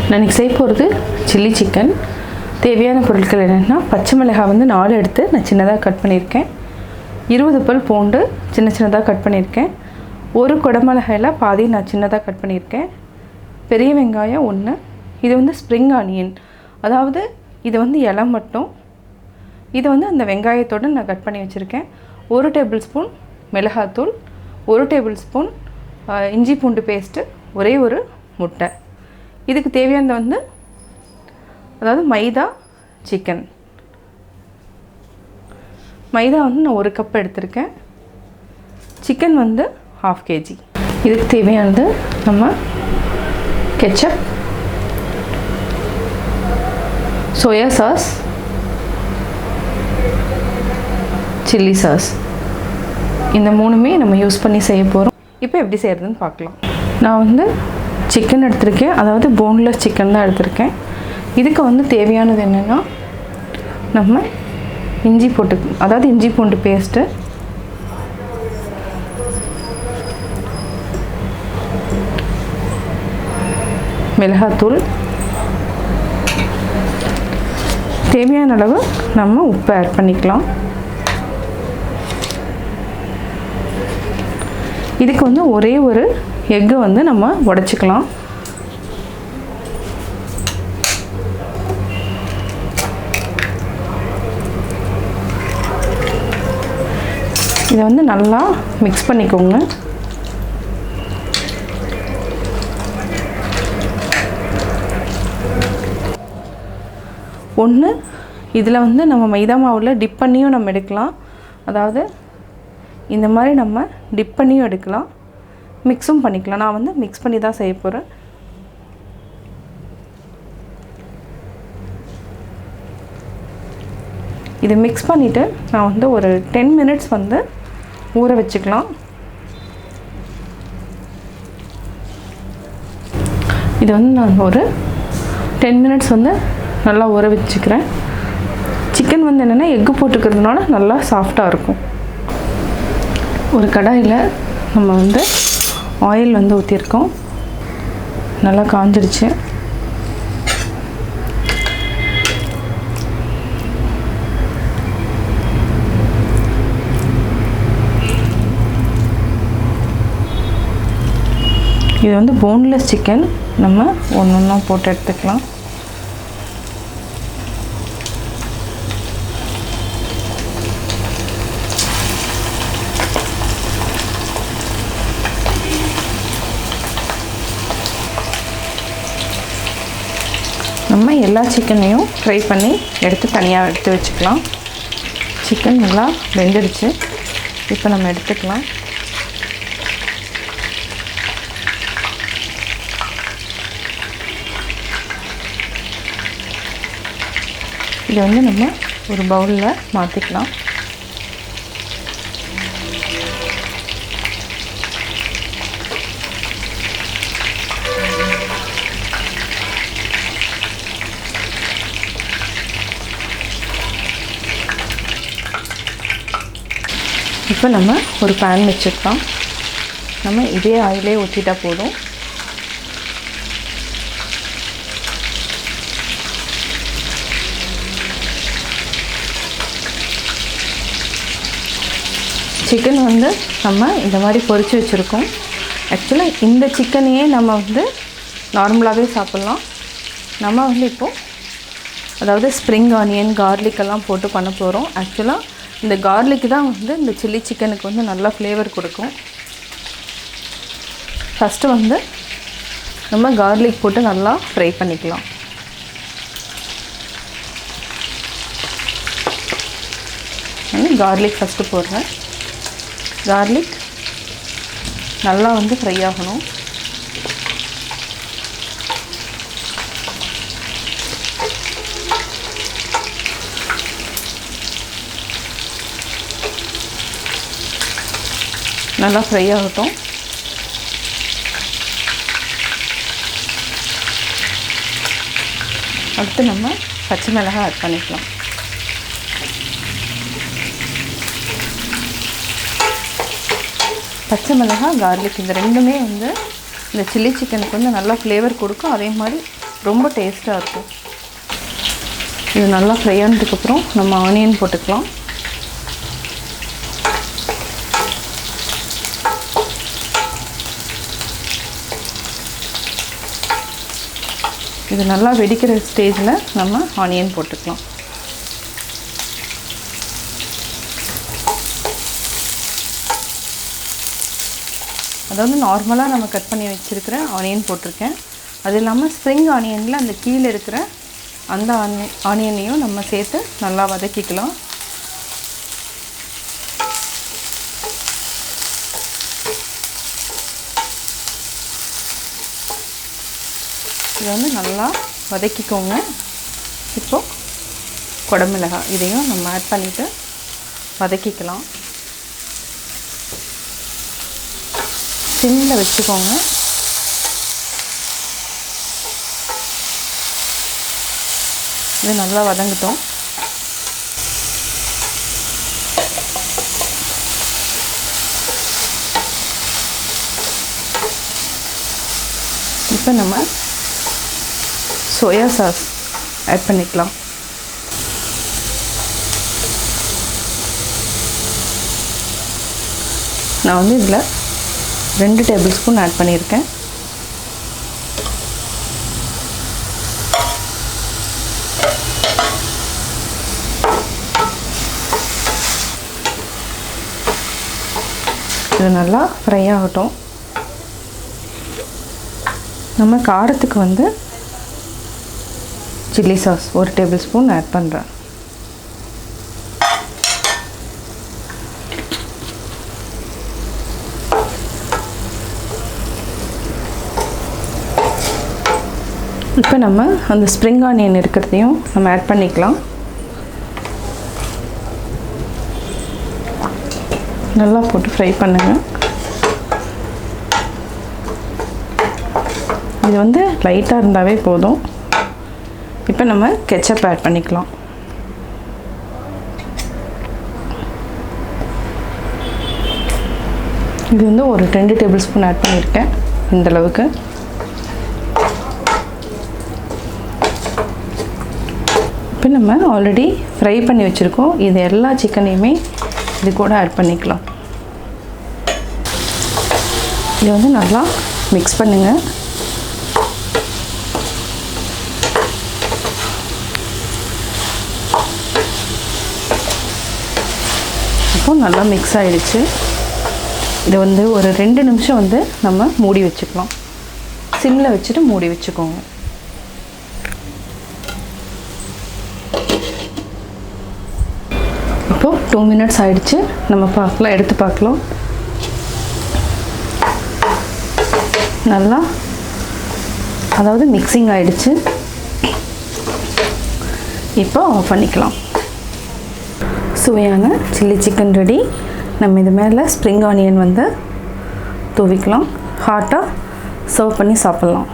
நான் இன்றைக்கி செய்ய போகிறது சில்லி சிக்கன். தேவையான பொருட்கள் என்னென்னா, பச்சை மிளகாய் வந்து 4 எடுத்து நான் சின்னதாக கட் பண்ணியிருக்கேன். 20 பல் பூண்டு சின்ன சின்னதாக கட் பண்ணியிருக்கேன். ஒரு குடமிளகாயில் பாதி நான் சின்னதாக கட் பண்ணியிருக்கேன். பெரிய வெங்காயம் 1. இது வந்து ஸ்ப்ரிங் ஆனியன், அதாவது இது வந்து இலை மட்டும். இது வந்து அந்த வெங்காயத்தோடு நான் கட் பண்ணி வச்சுருக்கேன். 1 டேபிள் ஸ்பூன் மிளகாத்தூள், 1 டேபிள் ஸ்பூன் இஞ்சி பூண்டு பேஸ்ட்டு, ஒரே ஒரு முட்டை. இதுக்கு தேவையானது வந்து அதாவது மைதா, சிக்கன். மைதா வந்து நான் 1 கப் எடுத்திருக்கேன். சிக்கன் வந்து 1/2 kg. இதுக்கு தேவையானது நம்ம ketchup, soya sauce, chilli sauce, இந்த 3மே நம்ம யூஸ் பண்ணி செய்ய போகிறோம். இப்போ எப்படி செய்கிறதுன்னு பார்க்கலாம். நான் வந்து சிக்கன் எடுத்திருக்கேன், அதாவது போன்லெஸ் சிக்கன் தான் எடுத்திருக்கேன். இதுக்கு வந்து தேவையானது என்னென்னா, நம்ம இஞ்சி பூண்டு பேஸ்ட்டு, மிளகாத்தூள், தேவையான அளவு நம்ம உப்பு ஆட் பண்ணிக்கலாம். இதுக்கு வந்து ஒரே ஒரு எக்கு வந்து நம்ம உடைச்சிக்கலாம். இதை வந்து நல்லா மிக்ஸ் பண்ணிக்கோங்க. ஒன்று இதில் வந்து நம்ம மைதா மாவில் டிப் பண்ணியும் நம்ம எடுக்கலாம், அதாவது இந்த மாதிரி நம்ம டிப் பண்ணியும் எடுக்கலாம், மிக்ஸும் பண்ணிக்கலாம். நான் வந்து மிக்ஸ் பண்ணி தான் செய்ய போகிறேன். இதை மிக்ஸ் பண்ணிவிட்டு நான் வந்து ஒரு 10 மினிட்ஸ் வந்து ஊற வச்சுக்கலாம். இது வந்து நான் ஒரு 10 மினிட்ஸ் வந்து நல்லா ஊற வச்சுக்கிறேன். சிக்கன் வந்து என்னென்னா எக்கு போட்டுக்கிறதுனால நல்லா சாஃப்டாக இருக்கும். ஒரு கடாயில் நம்ம வந்து ஆயில் வந்து ஊற்றிருக்கோம். நல்லா காஞ்சிடுச்சு. இது வந்து போன்லெஸ் சிக்கன். நம்ம ஒன்றா போட்டு எடுத்துக்கலாம். நம்ம எல்லா சிக்கனையும் ஃப்ரை பண்ணி தனியாக எடுத்து வச்சுக்கலாம். சிக்கன் நல்லா வெந்துடுச்சு. இப்போ நம்ம எடுத்துக்கலாம். இதை வந்து நம்ம ஒரு பவுலில் மாற்றிக்கலாம். இப்போ நம்ம ஒரு பேன் வச்சுக்கலாம். நம்ம இதே ஆயிலே ஊற்றிட்டா போதும். சிக்கன் வந்து நம்ம இந்த மாதிரி பொரிச்சு வச்சுருக்கோம். ஆக்சுவலாக இந்த சிக்கனையே நம்ம வந்து நார்மலாகவே சாப்பிட்லாம். நம்ம வந்து இப்போது அதாவது ஸ்ப்ரிங் ஆனியன், கார்லிக் எல்லாம் போட்டு பண்ண போகிறோம். ஆக்சுவலாக இந்த கார்லிக் தான் வந்து இந்த சில்லி சிக்கனுக்கு வந்து நல்லா ஃப்ளேவர் கொடுக்கும். ஃபஸ்ட்டு வந்து நம்ம கார்லிக் போட்டு நல்லா ஃப்ரை பண்ணிக்கலாம். கார்லிக் ஃபஸ்ட்டு போடுறேன். கார்லிக் நல்லா வந்து ஃப்ரை ஆகணும். நல்லா ஃப்ரை ஆகட்டும். அடுத்து நம்ம பச்சை மிளகாய் ஆட் பண்ணிக்கலாம். பச்சை மிளகாய், கார்லிக் இந்த ரெண்டுமே வந்து இந்த சில்லி சிக்கனுக்கு வந்து நல்லா ஃப்ளேவர் கொடுக்கும். அதே மாதிரி ரொம்ப டேஸ்ட்டாக இருக்கும். இது நல்லா ஃப்ரை ஆனதுக்கப்புறம் நம்ம ஆனியன் போட்டுக்கலாம். இது நல்லா வெடிக்கிற ஸ்டேஜில் நம்ம ஆனியன் போட்டுக்கலாம். அதாவது நார்மலாக நம்ம கட் பண்ணி வச்சுருக்கிற ஆனியன் போட்டிருக்கேன். அது இல்லாமல் ஸ்ப்ரிங் ஆனியனில் அந்த கீழே இருக்கிற அந்த ஆனியனையும் நம்ம சேர்த்து நல்லா வதக்கிக்கலாம். இதை வந்து நல்லா வதக்கிக்கோங்க. இப்போது குடமிளகாய் இதையும் நம்ம ஆட் பண்ணிவிட்டு வதக்கிக்கலாம். சிம்மில் வச்சுக்கோங்க. இது நல்லா வதங்கட்டும். இப்போ நம்ம சோயா சாஸ் ஆட் பண்ணிக்கலாம். நான் வந்து இதில் 2 டேபிள் ஸ்பூன் ஆட் பண்ணியிருக்கேன். இது நல்லா ஃப்ரை ஆகட்டும். நம்ம காரத்துக்கு வந்து chilli sauce 1 tablespoon add பண்ணுறேன். இப்போ நம்ம அந்த ஸ்ப்ரிங் ஆனியன் இருக்கிறதையும் நம்ம ஆட் பண்ணிக்கலாம். நல்லா போட்டு ஃப்ரை பண்ணுங்கள். இது வந்து லைட்டாக இருந்தாவே போதும். இப்போ நம்ம கெச்சப் ஆட் பண்ணிக்கலாம். இது வந்து ஒரு 2 டேபிள் ஸ்பூன் ஆட் பண்ணியிருக்கேன். இந்தளவுக்கு. இப்போ நம்ம ஆல்ரெடி ஃப்ரை பண்ணி வச்சுருக்கோம். இது எல்லா சிக்கனையுமே இது கூட ஆட் பண்ணிக்கலாம். இது வந்து நல்லா மிக்ஸ் பண்ணுங்கள். இப்போ நல்லா மிக்ஸ் ஆகிடுச்சு. இதை வந்து ஒரு 2 நிமிஷம் வந்து நம்ம மூடி வச்சுக்கலாம். சிம்மில் வச்சுட்டு மூடி வச்சுக்கோங்க. இப்போது 2 மினிட்ஸ் ஆகிடுச்சு. நம்ம பார்க்கலாம், எடுத்து பார்க்கலாம். நல்லா அதாவது மிக்சிங் ஆகிடுச்சு. இப்போ ஆஃப் பண்ணிக்கலாம். சுவையான சில்லி சிக்கன் ரெடி. நம்ம இது மேலே ஸ்ப்ரிங் ஆனியன் வந்து தூவிக்கலாம். ஹாட்டாக சர்வ் பண்ணி சாப்பிட்லாம்.